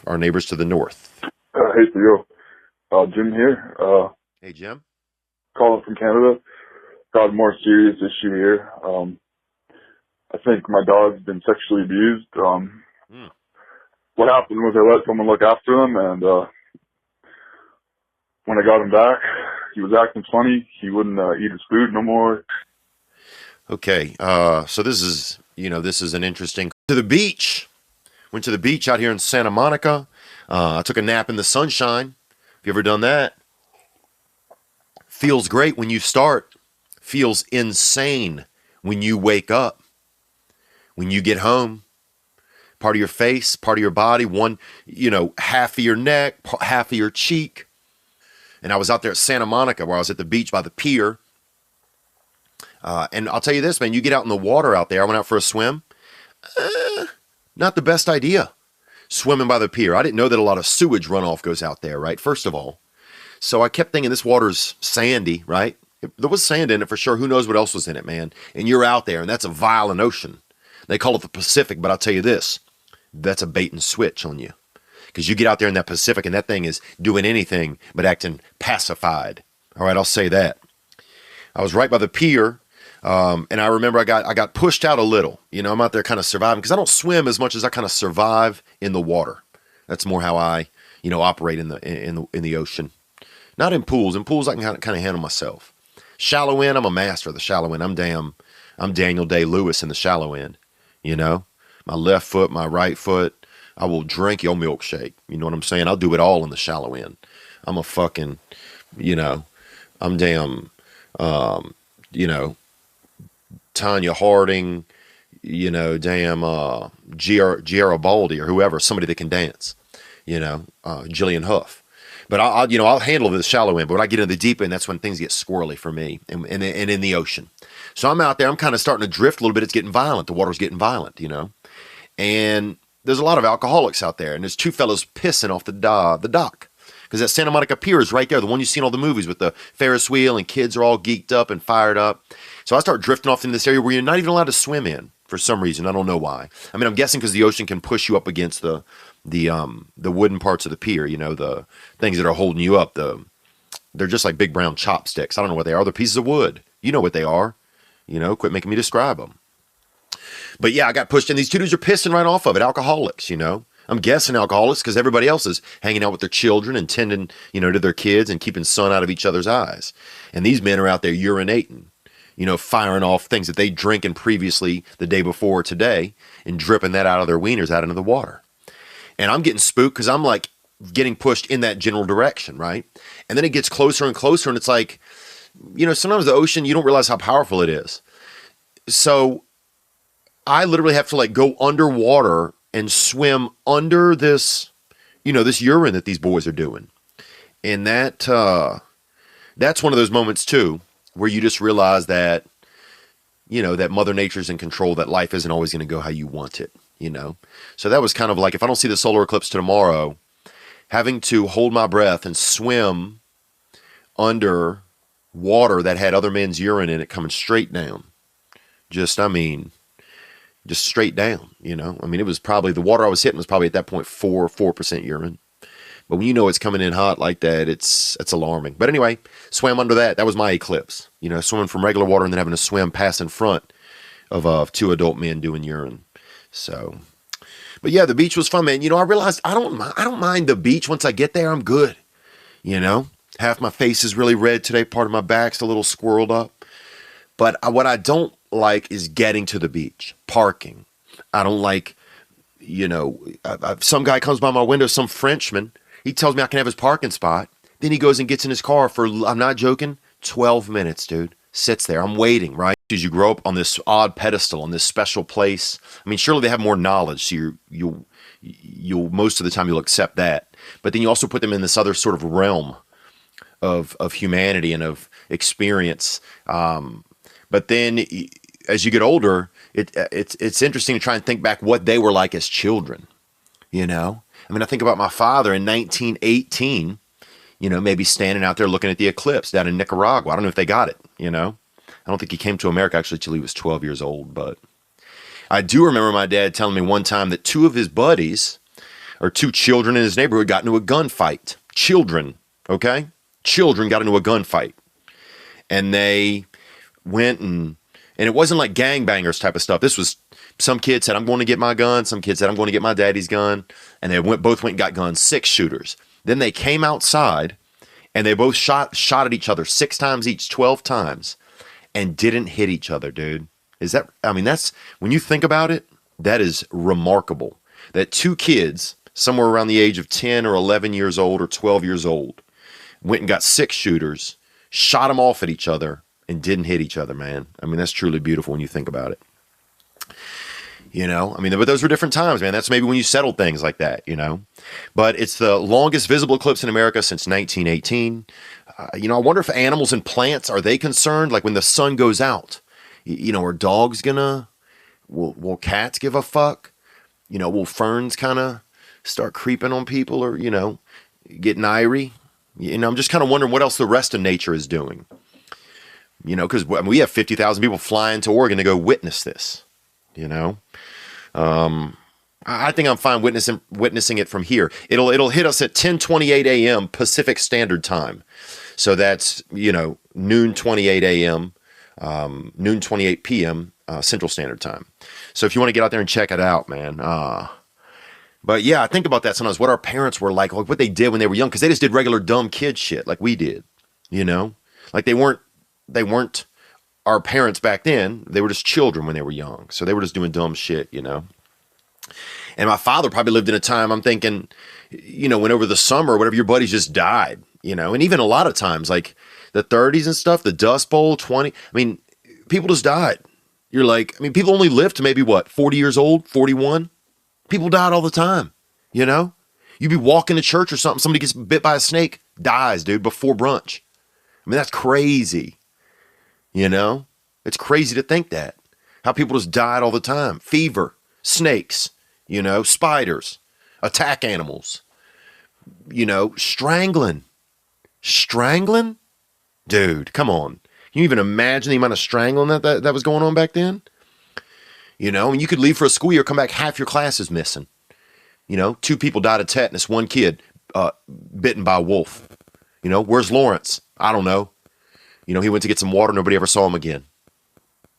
our neighbors to the north. Hey, Theo. Jim here. Hey, Jim. Calling from Canada. Got a more serious issue here. I think my dog's been sexually abused. What happened was I let someone look after him, and when I got him back, he was acting funny. He wouldn't eat his food no more. Okay, so this is an interesting... To the beach. Went to the beach out here in Santa Monica. I took a nap in the sunshine. Have you ever done that? Feels great when you start. Feels insane when you wake up. When you get home. Part of your face, part of your body, half of your neck, half of your cheek. And I was out there at Santa Monica where I was at the beach by the pier. And I'll tell you this, man, you get out in the water out there. I went out for a swim. Not the best idea. Swimming by the pier. I didn't know that a lot of sewage runoff goes out there, right? First of all. So I kept thinking this water's sandy, right? There was sand in it for sure. Who knows what else was in it, man? And you're out there, and that's a violent ocean. They call it the Pacific, but I'll tell you this. That's a bait and switch on you. Because you get out there in that Pacific, and that thing is doing anything but acting pacified. All right, I'll say that. I was right by the pier. And I remember I got pushed out a little. I'm out there kind of surviving because I don't swim as much as I kind of survive in the water. That's more how I, operate in the ocean. Not in pools. In pools I can kind of handle myself. Shallow end, I'm a master of the shallow end. I'm Daniel Day-Lewis in the shallow end. My left foot, my right foot. I will drink your milkshake. You know what I'm saying? I'll do it all in the shallow end. I'm a fucking, I'm damn, Tanya Harding, Garibaldi or whoever, somebody that can dance, Jillian Huff. But I'll handle the shallow end. But when I get into the deep end, that's when things get squirrely for me and in the ocean. So I'm out there, I'm kind of starting to drift a little bit. It's getting violent. The water's getting violent, and there's a lot of alcoholics out there. And there's two fellows pissing off the dock. Because that Santa Monica Pier is right there, the one you see in all the movies with the Ferris wheel and kids are all geeked up and fired up. So I start drifting off in this area where you're not even allowed to swim in for some reason. I don't know why. I mean, I'm guessing because the ocean can push you up against the wooden parts of the pier, the things that are holding you up. They're just like big brown chopsticks. I don't know what they are. They're pieces of wood. You know what they are. Quit making me describe them. But yeah, I got pushed in. These two dudes are pissing right off of it. Alcoholics, I'm guessing alcoholics because everybody else is hanging out with their children and tending, to their kids and keeping sun out of each other's eyes. And these men are out there urinating, firing off things that they drinking previously the day before or today and dripping that out of their wieners out into the water. And I'm getting spooked because I'm like getting pushed in that general direction, right? And then it gets closer and closer and it's like, sometimes the ocean, you don't realize how powerful it is. So I literally have to like go underwater and swim under this, this urine that these boys are doing. And that's one of those moments too, where you just realize that, that Mother Nature's in control, that life isn't always going to go how you want it, So that was kind of like, if I don't see the solar eclipse tomorrow, having to hold my breath and swim under water that had other men's urine in it coming straight down. Just straight down, it was probably, the water I was hitting was probably at that point 4% urine. But when it's coming in hot like that, it's alarming. But anyway, swam under that. That was my eclipse, swimming from regular water and then having to swim past in front of two adult men doing urine. So, but yeah, the beach was fun, man. I realized I don't mind the beach. Once I get there, I'm good. Half my face is really red today. Part of my back's a little squirreled up. But what I don't like is getting to the beach, parking. I don't like, some guy comes by my window, some Frenchman, he tells me I can have his parking spot. Then he goes and gets in his car for, I'm not joking, 12 minutes, dude. Sits there. I'm waiting, right? As you grow up on this odd pedestal, on this special place. I mean, surely they have more knowledge, so you'll most of the time you'll accept that. But then you also put them in this other sort of realm of humanity and of experience. But then as you get older, it's interesting to try and think back what they were like as children, I mean, I think about my father in 1918, maybe standing out there looking at the eclipse down in Nicaragua. I don't know if they got it, I don't think he came to America actually till he was 12 years old. But I do remember my dad telling me one time that two of his buddies or two children in his neighborhood got into a gunfight. Children, okay? Children got into a gunfight. And they went and it wasn't like gangbangers type of stuff. This was, some kid said, I'm going to get my gun. Some kid said, I'm going to get my daddy's gun. And they both went and got guns, 6 shooters. Then they came outside and they both shot at each other 6 times each, 12 times, and didn't hit each other, dude. That's, when you think about it, that is remarkable. That 2 kids, somewhere around the age of 10 or 11 years old or 12 years old, went and got 6 shooters, shot them off at each other, and didn't hit each other, man. I mean, that's truly beautiful when you think about it. You know, I mean, but those were different times, man. That's maybe when you settled things like that, you know. But it's the longest visible eclipse in America since 1918. You know, I wonder if animals and plants, are they concerned? Like when the sun goes out, you know, are dogs gonna, will cats give a fuck? You know, will ferns kind of start creeping on people or, you know, getting irie? You know, I'm just kind of wondering what else the rest of nature is doing. You know, because we have 50,000 people flying to Oregon to go witness this, you know. I think I'm fine witnessing it from here. It'll hit us at 10:28 a.m. Pacific Standard Time. So that's, you know, noon 28 a.m., noon 28 p.m. Central Standard Time. So if you want to get out there and check it out, man. But yeah, I think about that sometimes, what our parents were like what they did when they were young, because they just did regular dumb kid shit like we did, you know? Like they weren't our parents back then. They were just children when they were young. So they were just doing dumb shit, you know? And my father probably lived in a time, I'm thinking, you know, when over the summer or whatever, your buddies just died, you know? And even a lot of times, like the 30s and stuff, the Dust Bowl, 20, I mean, people just died. You're like, I mean, people only lived to maybe what, 40 years old, 41? People died all the time, you know? You'd be walking to church or something, somebody gets bit by a snake, dies, dude, before brunch. I mean, that's crazy. You know, it's crazy to think that. How people just died all the time. Fever, snakes, you know, spiders, attack animals, you know, strangling. Strangling? Dude, come on. Can you even imagine the amount of strangling that was going on back then? You know, and you could leave for a school year, come back, half your class is missing. You know, 2 people died of tetanus, 1 kid bitten by a wolf. You know, where's Lawrence? I don't know. You know, he went to get some water. Nobody ever saw him again.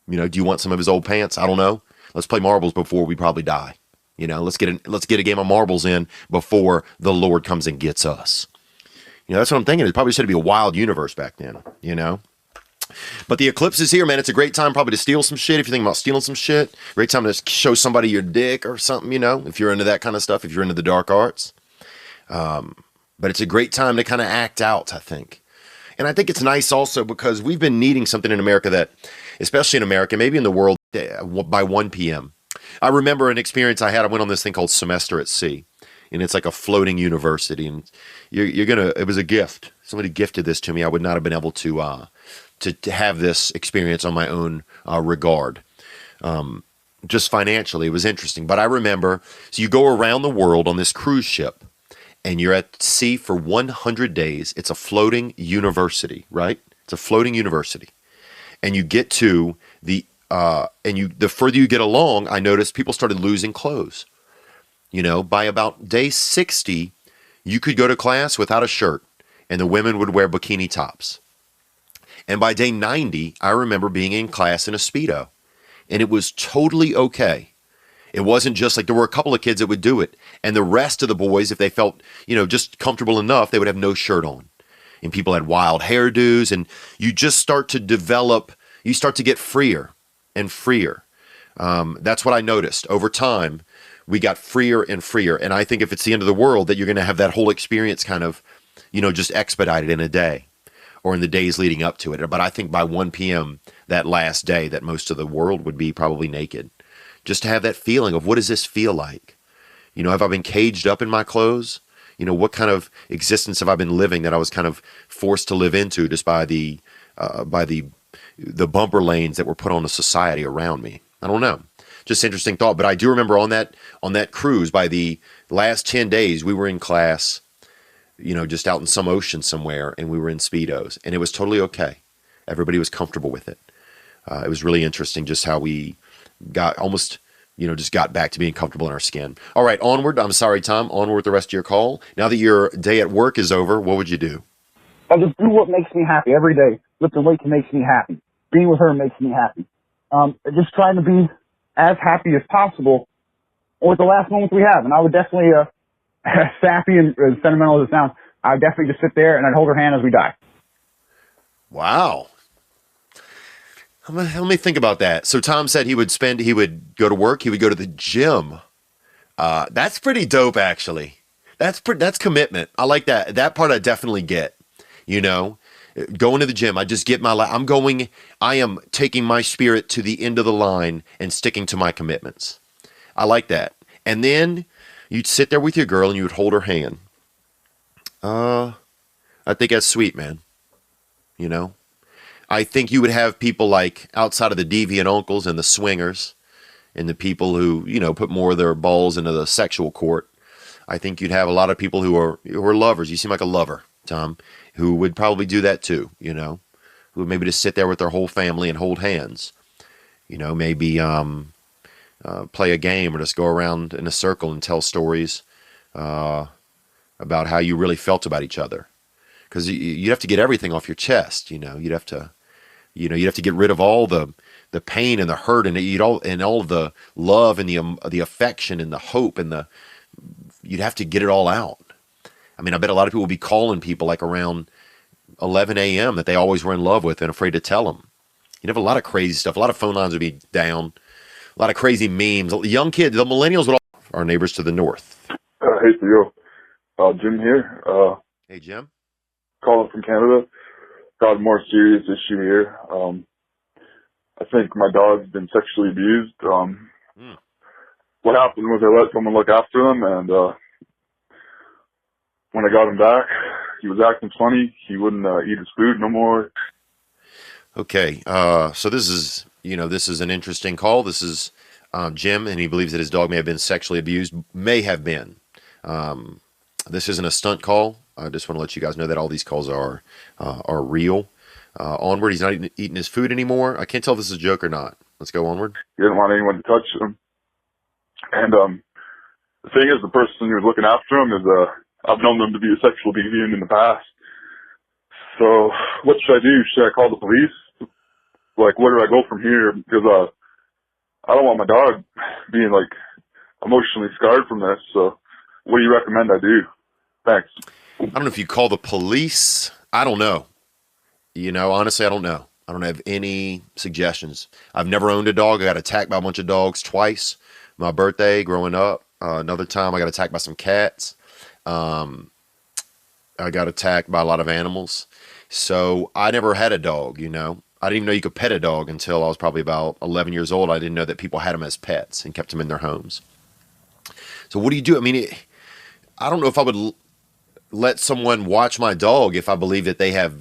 You know, do you want some of his old pants? I don't know. Let's play marbles before we probably die. You know, let's get a game of marbles in before the Lord comes and gets us. You know, that's what I'm thinking. It probably should be a wild universe back then, you know. But the eclipse is here, man. It's a great time probably to steal some shit if you're thinking about stealing some shit. Great time to show somebody your dick or something, you know, if you're into that kind of stuff, if you're into the dark arts. But it's a great time to kind of act out, I think. And I think it's nice also because we've been needing something in America that, especially in America, maybe in the world, by 1 p.m. I remember an experience I had. I went on this thing called Semester at Sea, and it's like a floating university. And it was a gift. Somebody gifted this to me. I would not have been able to have this experience on my own regard. Just financially, it was interesting. But I remember, so you go around the world on this cruise ship, and you're at sea for 100 days. It's a floating university, right? It's a floating university. And you get to the further you get along, I noticed people started losing clothes. You know, by about day 60, you could go to class without a shirt, and the women would wear bikini tops. And by day 90, I remember being in class in a Speedo, and it was totally okay. It wasn't just like there were a couple of kids that would do it. And the rest of the boys, if they felt, you know, just comfortable enough, they would have no shirt on. And people had wild hairdos, and you just start to develop, you start to get freer and freer. That's what I noticed. Over time, we got freer and freer. And I think if it's the end of the world, that you're going to have that whole experience kind of, you know, just expedited in a day or in the days leading up to it. But I think by 1 p.m., that last day, that most of the world would be probably naked. Just to have that feeling of what does this feel like? You know, have I been caged up in my clothes? You know, what kind of existence have I been living that I was kind of forced to live into just by the bumper lanes that were put on the society around me? I don't know. Just interesting thought. But I do remember on that cruise, by the last 10 days, we were in class, you know, just out in some ocean somewhere, and we were in Speedos, and it was totally okay. Everybody was comfortable with it. It was really interesting just how we got almost just got back to being comfortable in our skin. All right, onward. I'm sorry, Tom. Onward with the rest of your call. Now that your day at work is over, what would you do? I just do what makes me happy every day. Lifting weights makes me happy. Being with her makes me happy. Just trying to be as happy as possible with the last moments we have. And I would definitely, sappy and sentimental as it sounds, I would definitely just sit there and I'd hold her hand as we die. Wow. Let me think about that. So Tom said he would go to work, he would go to the gym. That's pretty dope, actually. That's commitment. I like that. That part I definitely get. Going to the gym. I just get I am taking my spirit to the end of the line and sticking to my commitments. I like that. And then you'd sit there with your girl and you would hold her hand. I think that's sweet, man. I think you would have people like outside of the deviant uncles and the swingers and the people who, put more of their balls into the sexual court. I think you'd have a lot of people who are lovers. You seem like a lover, Tom, who would probably do that too, who would maybe just sit there with their whole family and hold hands, maybe play a game or just go around in a circle and tell stories about how you really felt about each other. Because you'd have to get everything off your chest, you'd have to get rid of all the pain and the hurt and all of the love and the affection and the hope and you'd have to get it all out. I mean, I bet a lot of people would be calling people like around 11 a.m. that they always were in love with and afraid to tell them. You'd have a lot of crazy stuff. A lot of phone lines would be down. A lot of crazy memes. Young kids, the millennials would all... Our neighbors to the north. Hey, Theo. Jim here. Hey, Jim. Calling from Canada. Got a more serious issue here. I think my dog's been sexually abused. What happened was I let someone look after him, and when I got him back, he was acting funny. He wouldn't eat his food no more. Okay, so this is an interesting call. This is Jim, and he believes that his dog may have been sexually abused. May have been. This isn't a stunt call. I just want to let you guys know that all these calls are real. Onward, he's not eating his food anymore. I can't tell if this is a joke or not. Let's go onward. He didn't want anyone to touch him. And the thing is, the person who was looking after him is I've known them to be a sexual deviant in the past. So what should I do? Should I call the police? Like, where do I go from here? Because I don't want my dog being like emotionally scarred from this. So what do you recommend I do? Thanks. I don't know if you call the police. I don't know. Honestly, I don't know. I don't have any suggestions. I've never owned a dog. I got attacked by a bunch of dogs twice. My birthday growing up. Another time I got attacked by some cats. I got attacked by a lot of animals. So I never had a dog, I didn't even know you could pet a dog until I was probably about 11 years old. I didn't know that people had them as pets and kept them in their homes. So what do you do? I mean, I don't know if I would let someone watch my dog if I believe that they have...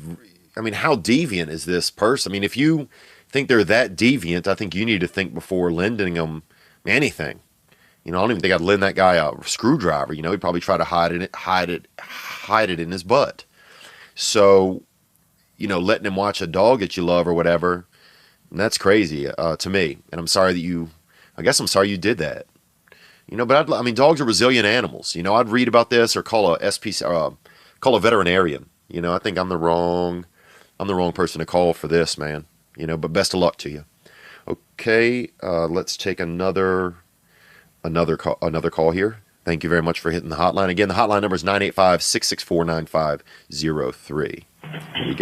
I mean, how deviant is this person? I mean, if you think they're that deviant, I think you need to think before lending them anything. I don't even think I'd lend that guy a screwdriver. He'd probably try to hide it in his butt. So, letting him watch a dog that you love or whatever, that's crazy to me. And I'm sorry you did that. But dogs are resilient animals. I'd read about this or call a veterinarian. I think I'm the wrong person to call for this, man. But best of luck to you. Okay, let's take another call here. Thank you very much for hitting the hotline. Again, the hotline number is 985-664-9503. Here we go.